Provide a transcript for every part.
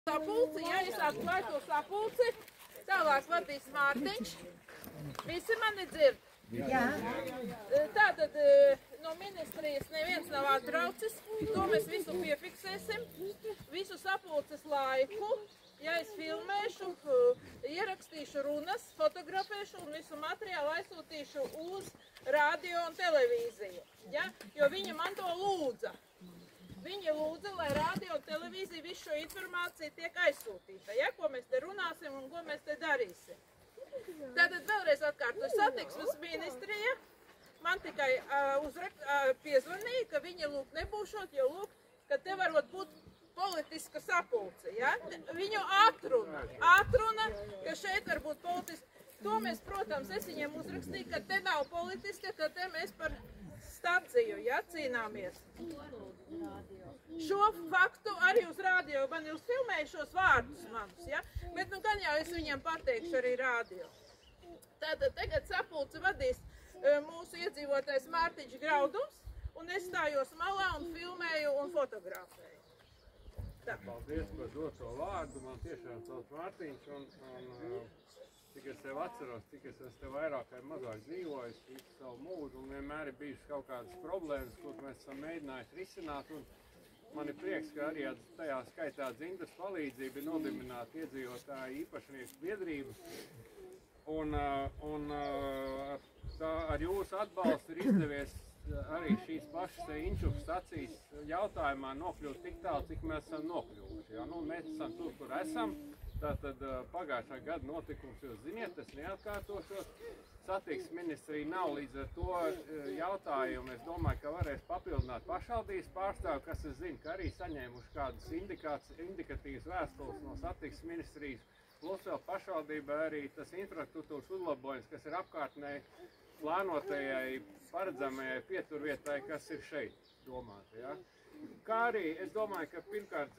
Sapulci, ja es atklāju to sapulci, tālāk vadīs Mārtiņš. Visi mani dzird? Jā. Tātad no ministrijas neviens nav atbraucis, to mēs visu piefiksēsim, visu sapulces laiku. Ja es filmēšu, ierakstīšu runas, fotografēšu un visu materiālu aizsūtīšu uz radio un televīziju, ja? Jo viņa man to lūdza. Viņa lūdza, lai radio un televīzija visu šo informāciju tiek aizsūtīta, ja? Ko mēs te runāsim un ko mēs te darīsim. Tātad vēlreiz atkārtoju, satiksmes ministrija man tikai piezvanīja, ka viņa lūk nebūšot, jo lūk, ka te varot būt politiska sapulce, ja? Viņu atruna, ka šeit var būt politiska. To mēs, protams, es viņiem uzrakstīju, ka te nav politiska, ka te mēs par staciju, ja, cīnāmies. Šo faktu arī uz radio, man jūs filmējušos vārdus manus, ja? Bet nu gan jau es viņiem pateikšu arī radio. Tātad tagad sapulci vadīs mūsu iedzīvotājs Mārtiņš Graudums, un es stājos malā un filmēju un fotografēju. Tā. Paldies par doto vārdu, man tiešām sauc Mārtiņš, un cik es tev atceros, cik es te vairāk vai mazāk dzīvojis visu savu mūžu, un vienmēr ir bijušas kaut kādas problēmas, ko mēs esam mēģinājuši risināt, un man ir prieks, ka arī tajā skaitā Dzintas palīdzība ir nodibināta iedzīvotāju īpašnieku biedrību, un ar jūsu atbalstu ir izdevies arī šīs pašas Inčukas stacijas jautājumā nokļūt tik tālu, cik mēs esam nokļuvuši. Ja? Nu, mēs esam tur, kur esam. Tātad pagājušā gada notikums, jūs ziniet, es neatkārtošos. Satiksmes ministrija nav līdz ar to jautājumu. Es domāju, ka varēs papildināt pašvaldības pārstāvi, kas es zinu, ka arī saņēmuši kādas indikatīvas vēstules no satiksmes ministrijas. Plus vēl pašvaldībai arī tas infrastruktūras uzlabojums, kas ir apkārtnē plānotajai, paredzamajai pieturvietai, kas ir šeit domāta. Ja? Kā arī es domāju, ka pirmkārt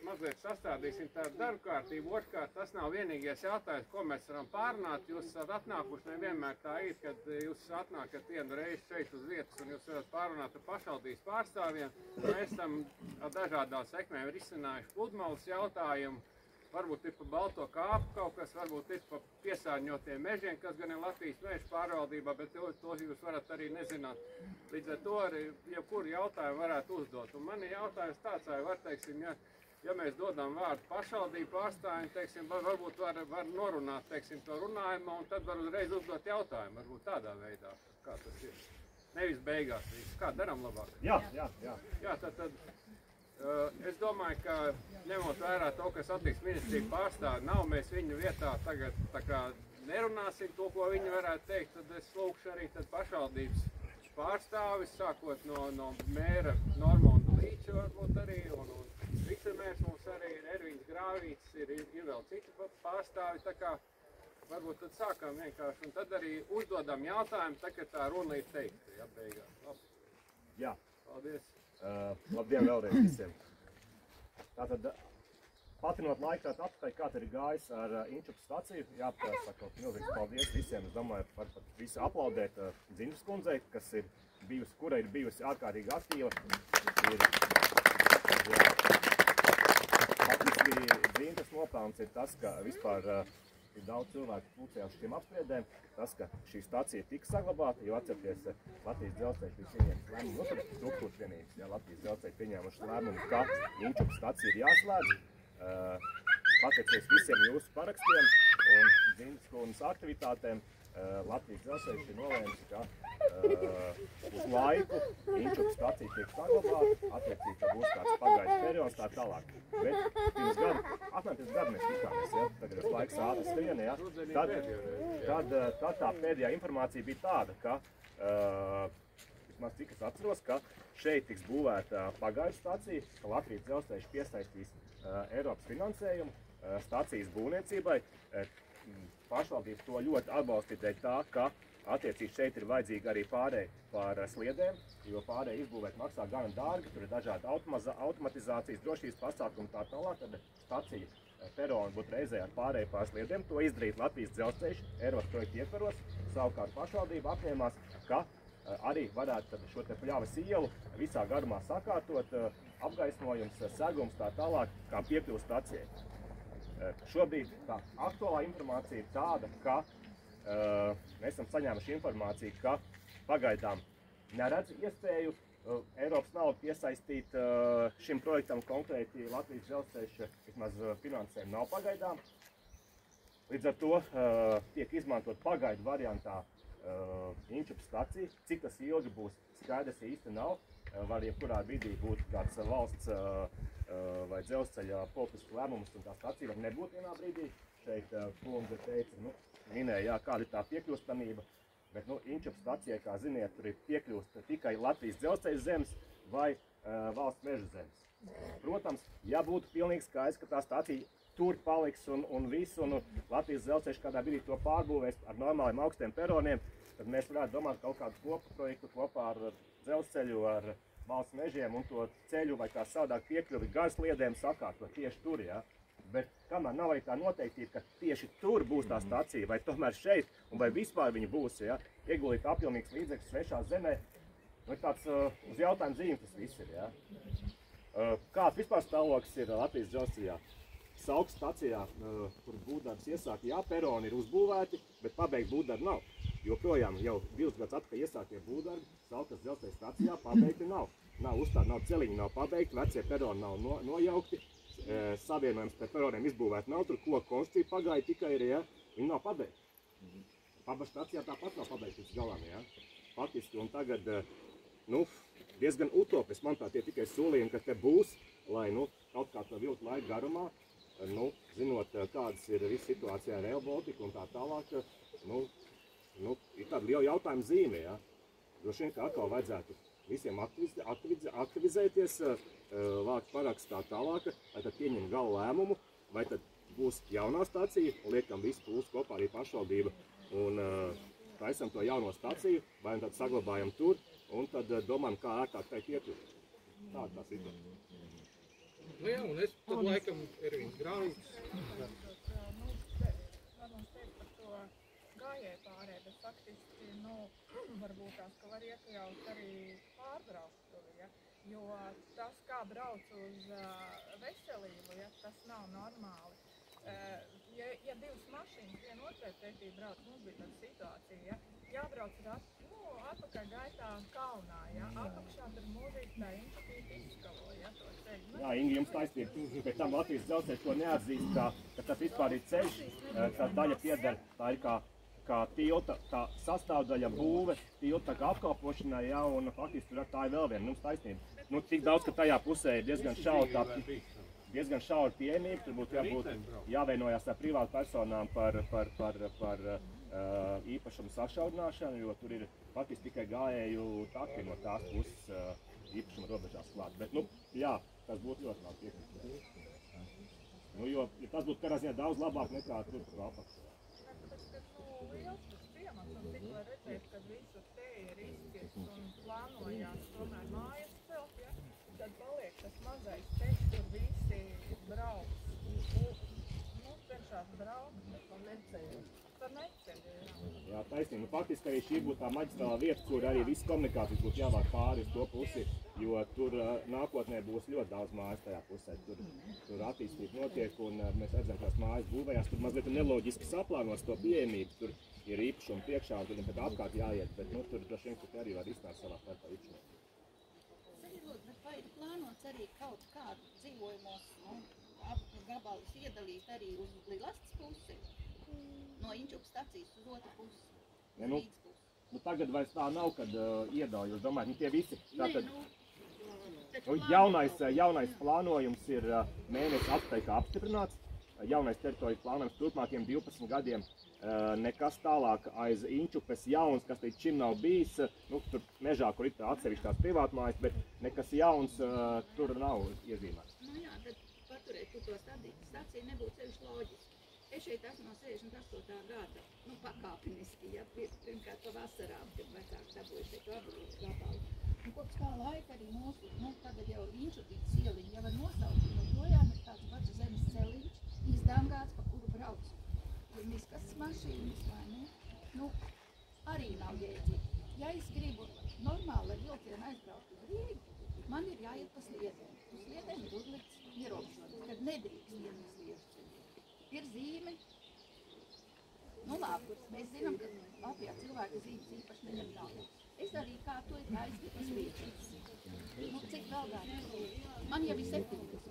mazliet sastādīsim tādu darbu kārtību, otrkārt tas nav vienīgais jautājums, ko mēs varam pārunāt. Jūs esat atnākuši, nevienmēr tā ir, kad jūs atnākat vienu reizi šeit uz vietas un jūs varat pārunāt ar pašvaldības pārstāvjiem. Mēs esam ar dažādām sekmēm risinājuši pludmales jautājumu. Varbūt ir pa balto kāpu kaut kas, varbūt ir pa piesārņotiem mežiem, kas gan ir Latvijas meža pārvaldībā, bet to jūs varat arī nezināt. Līdz ar to arī jebkuru jautājumu varētu uzdot. Un man ir jautājums tāds, vai var, teiksim, ja mēs dodam vārdu pašvaldību pārstāvjiem, teiksim, varbūt var norunāt, teiksim, to runājumu, un tad var uzreiz uzdot jautājumu, varbūt tādā veidā, kā tas ir. Nevis beigās, kā daram labāk. Jā, tad. Es domāju, ka ņemot vērā to, ka satiksmes ministrija pārstāv nav, mēs viņu vietā tagad tā kā nerunāsim to, ko viņi varētu teikt, tad es lūkšu arī tad pašvaldības pārstāvis, sākot no mēra Normonda Līča varbūt arī, un vicemērs mums arī ir Ervīns Grāvīts, ir vēl citi pārstāvi, tā kā varbūt tad sākam vienkārši, un tad arī uzdodam jautājumu, tā kā tā runa ir teikta, ja, beigās. Jā. Paldies. Labdien vēlreiz visiem. Tātad, patinot laiku atpakaļ, kā tad ir gājis ar Inčukas staciju, jāpasaka milzīgs paldies visiem. Es domāju, par visu aplaudēt Dzintas kundzei, kura ir bijusi ārkārtīgi aktīva. Faktiski Dzintas nopelns ir tas, ka vispār ir daudz cilvēku pulcējās šiem apspriedēm. Tas, ka šī stacija tika saglabāta, jo atcerieties, Latvijas dzelzceļš bija pieņēmis lēmumu, struktūras vienības, ja Latvijas dzelzceļš pieņēmuši lēmumu, ka Inčukas stacija ir jāslēdz. Pateicoties visiem jūsu parakstiem un Dzintas kundzes aktivitātēm, Latvijas dzelzceļš ir nolēmis, ka uz laiku Inčukas stacija tiek saglabāta, attiecīgi, ka būs kāds pagājis periods tā tālāk. Bet pirms gadu mēs tikāmies, ja? Tagad ir laiks ātri skrien, ja? Tad tā pēdējā informācija bija tāda, ka, vismaz cik es atceros, ka šeit tiks būvēta pagaidu stacija, ka Latvijas dzelzceļš piesaistīs Eiropas finansējumu stacijas būvniecībai. Pašvaldības to ļoti atbalstīja dēļ tā, ka attiecīgi šeit ir vajadzīga arī pārēja par sliedēm, jo pārēja izbūvēt maksā gana dārgi, tur ir dažādi automatizācijas, drošības pasākumi tā tālāk, tad stacija perona būtu reizē ar pārēju pār sliedēm. To izdarīt Latvijas dzelzceļš Eiropas projektu ietvaros, savukārt pašvaldība apņēmās, ka arī varētu šo te pļavas ielu visā garumā sakārtot, apgaismojums, segums tā tālāk, kā piekļuvu stacijai. šobrīd tā aktuālā informācija ir tāda, ka mēs esam saņēmuši informāciju, ka pagaidām neredz iespēju Eiropas naudu piesaistīt šim projektam konkrēti Latvijas dzelzceļa vismaz finansējumu nav pagaidām. Līdz ar to tiek izmantot pagaidu variantā Inčupa stacija. Cik tas ilgi būs, skaidrs īsti nav. Var jebkurā brīdī būt kāds valsts vai dzelzceļa politisks lēmums un tā stacija var nebūt vienā brīdī. Šeit kundze teica, minēja, kāda ir tā piekļūstamība. Bet Inčupa stacijai, kā ziniet, tur ir piekļūst tikai Latvijas dzelzceļa zemes vai valsts meža zemes. Protams, ja būtu pilnīgi skaidrs, ka tā stacija tur paliks un viss, un Latvijas dzelzceļš kādā brīdī to pārbūvēs ar normāliem augstiem peroniem, tad mēs varētu domāt kaut kādu kopu projektu kopā ar dzelzceļu, ar valsts mežiem un to ceļu vai kā savādāk piekļuvi garsliedēm sakārtot tieši tur, ja? Bet kamēr nav arī tā noteiktība, ka tieši tur būs tā stacija, vai tomēr šeit, un vai vispār viņa būs, ja? Ieguldīt apjomīgs līdzekļus svešā zemē, ir tāds uz jautājumu zīme tas viss ir, ja? Kāds vispār stāvoklis ir Latvijas dzelzceļā? Saukas stacijā, kur būvdarbs iesāk, jā, peroni ir uzbūvēti, bet pabeigt būvdarbi nav. Joprojām jau 2 gadus atpakaļ iesākie būvdarbi Saukas dzelzceļa stacijā pabeigti nav. Nav uzstādi, nav celiņi, nav pabeigti, vecie peroni nav nojaukti. Savienojums pēc peroniem izbūvēt nav, tur koku konstrukcija pagāja tikai ir, ja, viņi nav pabeigti. Pabaša stacijā tāpat nav pabeigti līdz galam, ja. Faktiski, un tagad, diezgan utopiski, manuprāt, tie tikai solījumi, ka te būs, lai, kaut kā to vilkt laiku garumā, zinot, kādas ir visa situācijā ar Rail Baltica un tā tālāk, ir tāda liela jautājuma zīme, ja. Droši vien, ka atkal vajadzētu visiem aktivizēties, vākt parakstu tā tālāk, vai tad pieņem gala lēmumu, vai tad būs jaunā stacija, liekam visu pūstu kopā arī pašvaldība un taisam to jauno staciju, vai tad saglabājam tur un tad domājam, kā ērtāk tai piekļūt. Tāda tā situācija. Jā, un es tad laikam Ervīns Grāvīts. Varbūt teikt par to gājēju pārēju, bet faktiski, varbūt tās, ka var iekļaut arī pārbraukt, ja? Jo tas, kā brauc uz veselību, ja, tas nav normāli. Ja 2 mašīnas vien otrai pretī brauc, mums bija tāda situācija, ja, jābrauc atpakaļ gaitā kalnā, ja, apakšā tur mūžīgi tā Inčupīte izskalo, ja, to ceļu. Jā, Ingi, jums taisnība, pēc tam Latvijas dzelzceļš to neatzīst, ka tas vispār ir ceļš, tā daļa pieder, tā ir kā tilta, tā sastāvdaļa būve, tilta kā apkalpošanai, ja, un faktiski tā ir vēl viena, mums taisnība. Tik daudz, ka tajā pusē ir diezgan šaura pieejamība, tur būtu jāvienojās ar privātu personām par īpašumu sašaurināšanu, jo tur ir faktiski tikai gājēju taki no tās puses īpašuma robežās klāt. Bet, jā, tas būtu ļoti labi piekļūt. Jo tas būtu katrā ziņā daudz labāk nekā tur apakšā. Liels tas ciemats, un tik var redzēt, ka visu te ir izskis un plānojās tomēr mājas celt, ja? Tad paliek tas mazais ceļš, tur visi brauc. Cenšās braukt, bet pa neceļu. Pa neceļu, jā. Jā, taisnība. Faktiski arī šī būtu tā maģistrālā vieta, kur arī viss komunikācijas būtu jāvāk pāri uz to pusi, jo tur nākotnē būs ļoti daudz mājas tajā pusē. Tur attīstība notiek un mēs redzam, ka tās mājas būvējās. Tur mazliet neloģiski saplānos to pieejamību. Tur ir īpašumi priekšā un tur apkārt jāiet, bet tur droši vien, ka arī var izstāst savā starpā īpašumu. Bet vai ir plānots arī kaut kādu dzīvojumos gabalus iedalīt arī uz Lilastas pusi? No Inčupa stacijas uz otru pusi, uz Rīgas pusi. Tagad vairs tā nav, kad iedauj, jūs domājat, tie visi. Tātad, jaunais plānojums ir mēnesis apsteigā apstiprināts. Jaunais teritorijas plānojums turpmākiem 12 gadiem. Nekas tālāk aiz Inčupas jauns, kas līdz šim nav bijis. Tur mežā, kur ir atsevišķās privātmājas, bet nekas jauns tur nav iezīmēts. Jā, tad paturēt tur to staciju nebūtu sevišķi loģiski. Es šeit esmu no 68. gada, pakāpeniski, ja, pirmkārt pa vasarām, kad vecāki dabūja šeit gabalu. Un kopš tā laika arī mūsu, tagad jau Inčupītes ieliņa jau var nosaukt, jo projām ir tāds pats zemes celiņš, izdangāts, pa kuru brauc. Ir miskas mašīnas, vai ne? Arī nav jēdzīgi. Ja es gribu normāli ar vilcienu aizbraukt uz Rīgu, man ir jāiet pa sliedēm. Uz sliedēm ir uzlikts ierobežojums, kad nedrīkst iet uz sliedēm. zīme. Nu labi, mēs zinām, ka Latvijā cilvēka zīmes īpaši neņem tālu. Es arī kā to aizdevu uz vietas. Nu, cik vēl gājas? Man jau ir 70.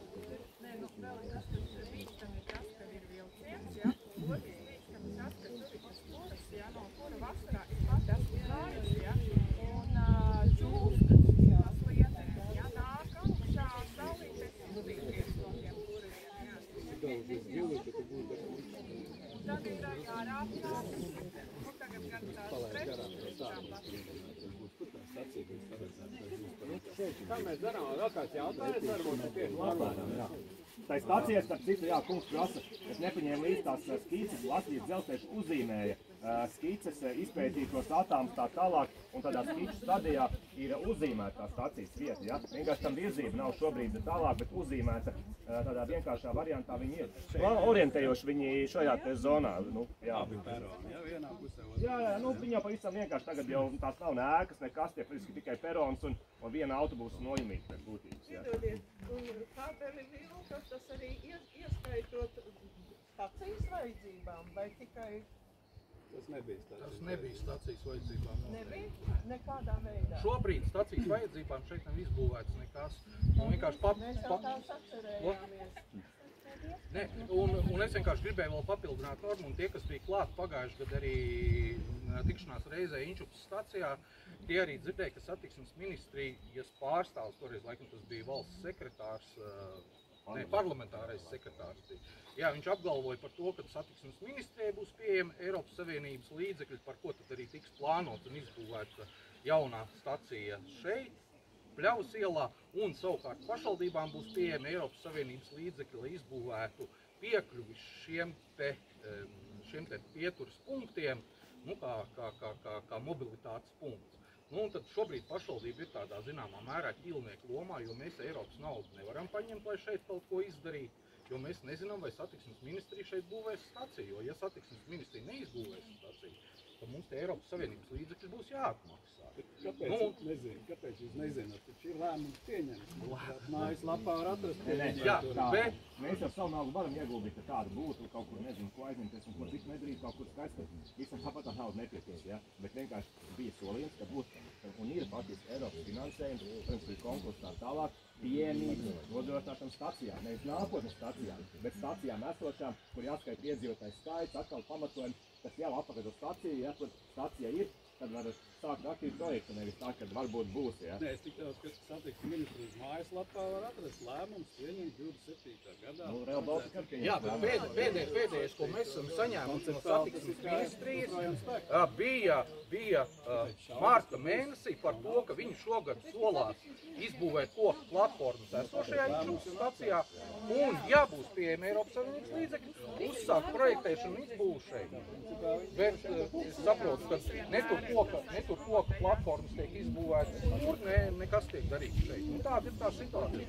Nē, nu, vēl tas, kas bīstam ir tas, ka ir vilciens, ja? Otrs bīstam ir tas, ka tur ir tas kuras, ja? No kura vasarā es pati esmu gājusi, ja? Un čūskas, tas lietas, ja? Nāk augšā saulītes uztīties no tiem kuriem, ja? Un tad ir jārāpinās, nu tagad gan tās Kā mēs darām? Vēl kāds jautājums varbūt tieši labāk? Tā stācija, starp citu, jā, kungs prasa, es nepaņēmu līdz tās skices, Latvijas dzelzceļš uzzīmēja skices, izpētīja tos attālums tā tālāk, un tādā skiču stadijā ir uzzīmēta tā stācijas vieta, ja? Vienkārši tam virzība nav šobrīd tālāk, bet uzzīmēta tādā vienkāršā variantā viņi ir. Orientējoši viņi šajā te zonā, nu, jā. Jā, nu, viņi jau pavisam vienkārši tagad jau tās nav ne ēkas, nekas, tie tikai perons un viena autobusa nojumīta pēc būtības, jā. Piedodiet, un kabeli vilka, tas arī ieskaitot stacijas vajadzībām, vai tikai... Tas nebija stacijas vajadzībām. Nebija? Nekādā veidā. Šobrīd stacijas vajadzībām šeit nav izbūvēts nekas. Un vienkārši Mēs jau tās atcerējāmies. Ne, un es vienkārši gribēju vēl papildināt normu, un tie, kas bija klāt pagājuši gadu arī tikšanās reizē Inčukas stacijā, tie arī dzirdēja, ka satiksmes ministrijas pārstāvs, toreiz laikam tas bija valsts sekretārs, parlamentārais sekretārs bija. Jā, viņš apgalvoja par to, ka satiksmes ministrijai būs pieejama Eiropas Savienības līdzekļi, par ko tad arī tiks plānots un izbūvēta jaunā stacija šeit, Pļavas ielā, un savukārt pašvaldībām būs pieejama Eiropas Savienības līdzekļi, lai izbūvētu piekļuvi šiem te pieturas punktiem, nu, kā mobilitātes punkts. Nu, un tad šobrīd pašvaldība ir tādā zināmā mērā ķīlnieku lomā, jo mēs Eiropas naudu nevaram paņemt, lai šeit kaut ko izdarītu, jo mēs nezinām, vai satiksmes ministrija šeit būvēs staciju, jo ja satiksmes ministrija neizbūvēs staciju, tad mums te Eiropas Savienības līdzekļi būs jāatmaksā. Kāpēc jūs nezināt? Taču ir lēmums pieņemts. Mājaslapā var atrast. Mēs jau savu naudu varam ieguldīt, ka tāda būtu, kaut kur nezinu, ko aizņemties un ko citu nedarīt, kaut kur skaistīt. Visam tāpat tā nauda nepietiek, ja? Bet vienkārši bija solījums, ka būs un ir patiesi Eiropas finansējums, protams, ir konkurss tā tālāk, pieejamība nodrošinātām stacijām, nevis nākotnes stacijām, bet stacijām esošām, kur jāskaita iedzīvotājs skaits, atkal pamatojums, kas jau apakaļ uz staciju, ja kur stacija ir, tad var sākt aktīvu projektu, nevis tā, kad varbūt būs, ja? Nē, es tik daudz, ka satiksmes ministrijas mājaslapā var atrast lēmums pieņemt 27. gadā. Nu, Rail Baltica pieņemt. Jā, bet pēdējais, ko mēs esam saņēmuši no satiksmes ministrijas, bija mārta mēnesī par to, ka viņi šogad solās izbūvēt koku platformas esošajā Inčukas stacijā, un, ja būs pieejami Eiropas Savienības līdzekļi, uzsākt projektēšanu izbūvu šeit. Bet es saprotu, ka ne tur koka platformas tiek izbūvētas, tur nekas tiek darīts šeit. Un tāda ir tā situācija.